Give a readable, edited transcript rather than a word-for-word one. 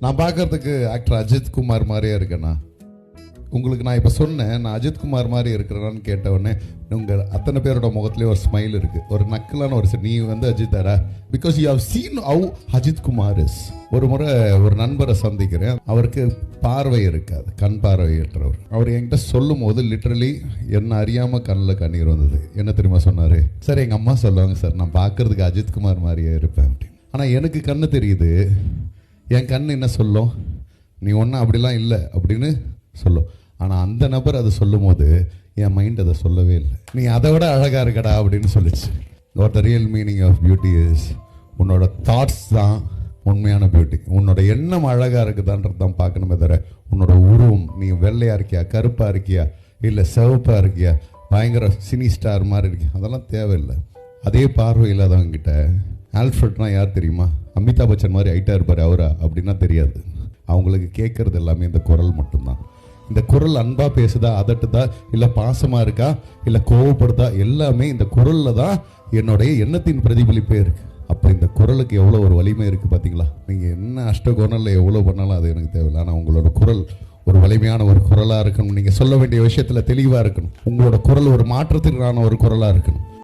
நான் பார்க்கறதுக்கு ஆக்டர் அஜித் குமார் மாதிரியே இருக்கேண்ணா. உங்களுக்கு நான் இப்போ சொன்னேன், நான் அஜித் குமார் மாதிரி இருக்கிறேன்னு கேட்டவுடனே உங்கள் அத்தனை பேரோட முகத்துலேயே ஒரு ஸ்மைல் இருக்குது, ஒரு நக்கலான ஒரு நீ வந்து அஜித்தாரா, because you have seen how Ajith Kumar is. ஒரு முறை ஒரு நண்பரை சந்திக்கிறேன், அவருக்கு பார்வை இருக்காது, கண் பார்வையற்றவர். அவர் என்கிட்ட சொல்லும் போது லிட்ரலி என்ன அறியாமல் கண்ணில் கண்ணீர் வந்தது. என்ன தெரியுமா சொன்னார்? சார் எங்கள் அம்மா சொல்லுவாங்க சார், நான் பார்க்கறதுக்கு அஜித் குமார் மாதிரியே இருப்பேன் அப்படின்னு. ஆனால் எனக்கு கண்ணு தெரியுது, என் கண் என்ன சொல்லும், நீ ஒன்றும் அப்படிலாம் இல்லை அப்படின்னு சொல்லும். ஆனால் அந்த நபர் அதை சொல்லும் போது என் மைண்ட் அதை சொல்லவே இல்லை. நீ அதை விட அழகாக இருக்கடா அப்படின்னு சொல்லிச்சு. What the real meaning of beauty is, உன்னோட தாட்ஸ் தான் உண்மையான பியூட்டி. உன்னோட எண்ணம் அழகாக இருக்குதான்றது தான் பார்க்கணுமே தவிர உன்னோட உருவம், நீ வெள்ளையாக இருக்கியா, கருப்பாக இருக்கியா, இல்லை சிவப்பாக இருக்கியா, பயங்கர சினி ஸ்டார் மாதிரி இருக்கியா, அதெல்லாம் தேவையில்லை. அதே பார்வை இல்லாதவங்கிட்ட ஆல்ஃப்ரெட்னா யார் தெரியுமா? அமிதாப் பச்சன் மாதிரி ஹைட்டாக இருப்பார் அவரா அப்படின்னா தெரியாது. அவங்களுக்கு கேட்கறது எல்லாமே இந்த குரல் மட்டும்தான். இந்த குரல் அன்பா பேசுதா, அதட்டுதா, இல்லை பாசமா இருக்கா, இல்லை கோவப்படுதா, எல்லாமே இந்த குரல்ல தான் என்னுடைய எண்ணத்தின் பிரதிபலிப்பே இருக்கு. அப்போ இந்த குரலுக்கு எவ்வளோ ஒரு வலிமை இருக்கு பார்த்தீங்களா? நீங்கள் என்ன அஷ்டகோணல்ல எவ்வளோ பண்ணாலும் அது எனக்கு தேவையில்லை. ஆனால் உங்களோட குரல் ஒரு வலிமையான ஒரு குரலாக இருக்கணும். நீங்கள் சொல்ல வேண்டிய விஷயத்தில் தெளிவாக இருக்கணும். உங்களோட குரல் ஒரு மாற்றத்திற்கான ஒரு குரலாக இருக்கணும்.